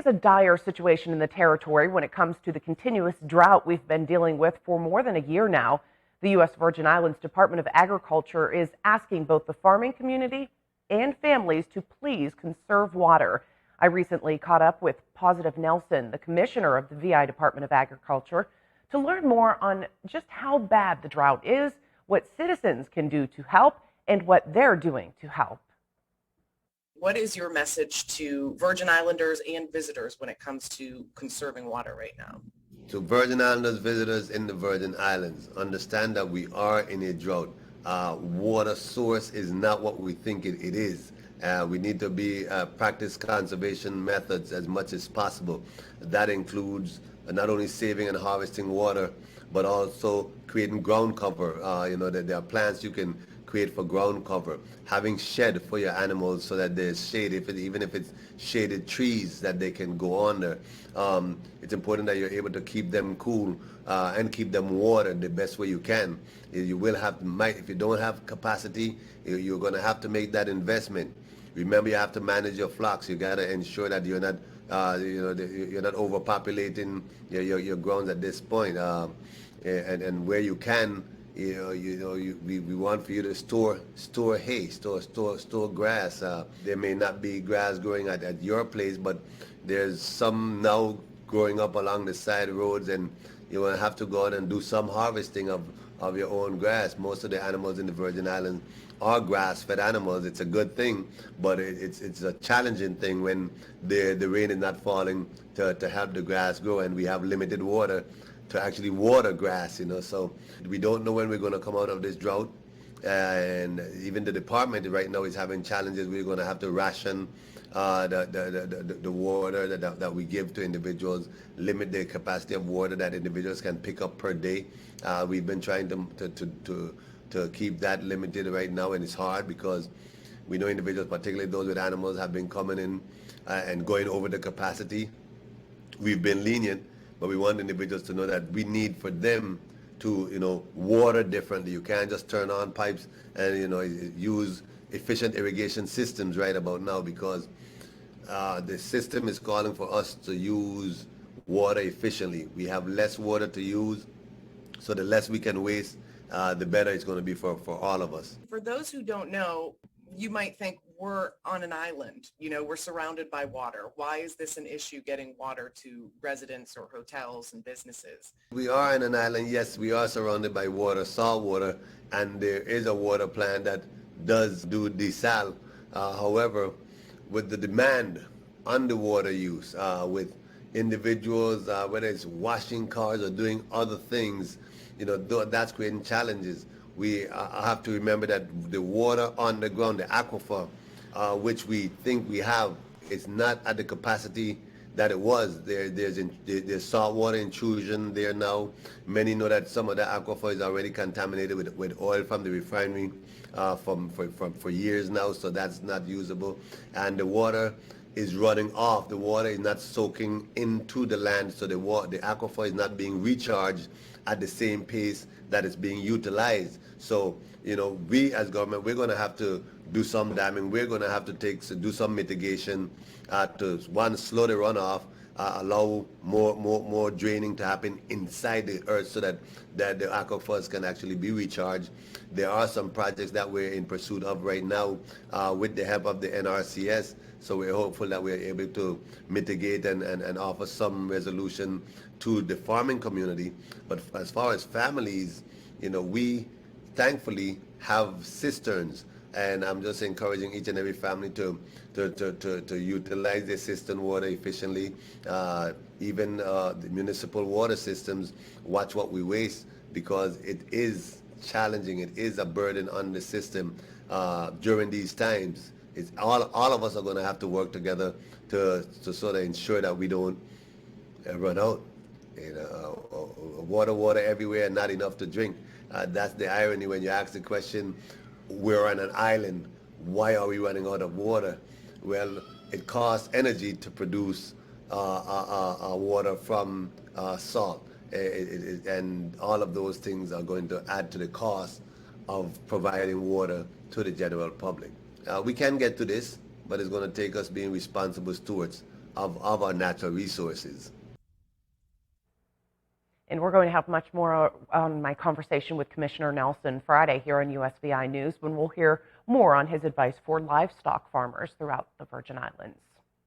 is a dire situation in the territory when it comes to the continuous drought we've been dealing with for more than a year now. The U.S. Virgin Islands Department of Agriculture is asking both the farming community and families to please conserve water. I recently caught up with Positive Nelson, the commissioner of the VI Department of Agriculture, to learn more on just how bad the drought is, what citizens can do to help, and what they're doing to help. What is your message to Virgin Islanders and visitors when it comes to conserving water right now? To Virgin Islanders visitors in the Virgin Islands, understand that we are in a drought. Water source is not what we think it is. We need to practice conservation methods as much as possible. That includes not only saving and harvesting water, but also creating ground cover. There are plants you can create for ground cover, having shed for your animals so that there's shade, even if it's shaded trees that they can go under. It's important that you're able to keep them cool and keep them watered the best way you can. You will have, if you don't have capacity, you're going to have to make that investment. Remember, you have to manage your flocks. You got to ensure that you're not you're not overpopulating your grounds at this point. And where you can, we want for you to store hay, store grass. There may not be grass growing at your place, but there's some now growing up along the side roads, and you will have to go out and do some harvesting of your own grass. Most of the animals in the Virgin Islands are grass-fed animals. It's a good thing, but it's a challenging thing when the rain is not falling to help the grass grow, and we have limited water to actually water grass, so we don't know when we're going to come out of this drought. And even the department right now is having challenges. We're going to have to ration the water that we give to individuals, limit the capacity of water that individuals can pick up per day. We've been trying to keep that limited right now, and it's hard because we know individuals, particularly those with animals, have been coming in and going over the capacity. We've been lenient, but we want individuals to know that we need for them to, water differently. You can't just turn on pipes and, use efficient irrigation systems right about now, because the system is calling for us to use water efficiently. We have less water to use, so the less we can waste, the better it's going to be for all of us. For those who don't know, you might think we're on an island, we're surrounded by water. Why is this an issue, getting water to residents or hotels and businesses? We are on an island, yes, we are surrounded by water, salt water, and there is a water plant that does do desal. However, with the demand on the water use, with individuals, whether it's washing cars or doing other things, that's creating challenges. We have to remember that the water on the ground, the aquifer, which we think we have, is not at the capacity that it was. There's saltwater intrusion there now. Many know that some of the aquifer is already contaminated with oil from the refinery for years now, so that's not usable. And the water is running off. The water is not soaking into the land, so the aquifer is not being recharged at the same pace that it's being utilized. So, we as government, we're going to have to do some damming. We're going to have to do some mitigation to, one, slow the runoff, allow more draining to happen inside the earth so that the aquifers can actually be recharged. There are some projects that we're in pursuit of right now with the help of the NRCS. So we're hopeful that we're able to mitigate and offer some resolution to the farming community. But as far as families, we thankfully have cisterns, and I'm just encouraging each and every family to utilize their cistern water efficiently. Even the municipal water systems watch what we waste, because it is challenging. It is a burden on the system during these times. It's all of us are going to have to work together to sort of ensure that we don't run out. Water everywhere and not enough to drink. That's the irony when you ask the question, we're on an island, why are we running out of water? Well, it costs energy to produce water from salt, and all of those things are going to add to the cost of providing water to the general public. We can get to this, but it's going to take us being responsible stewards of our natural resources. And we're going to have much more on my conversation with Commissioner Nelson Friday here on USVI News, when we'll hear more on his advice for livestock farmers throughout the Virgin Islands.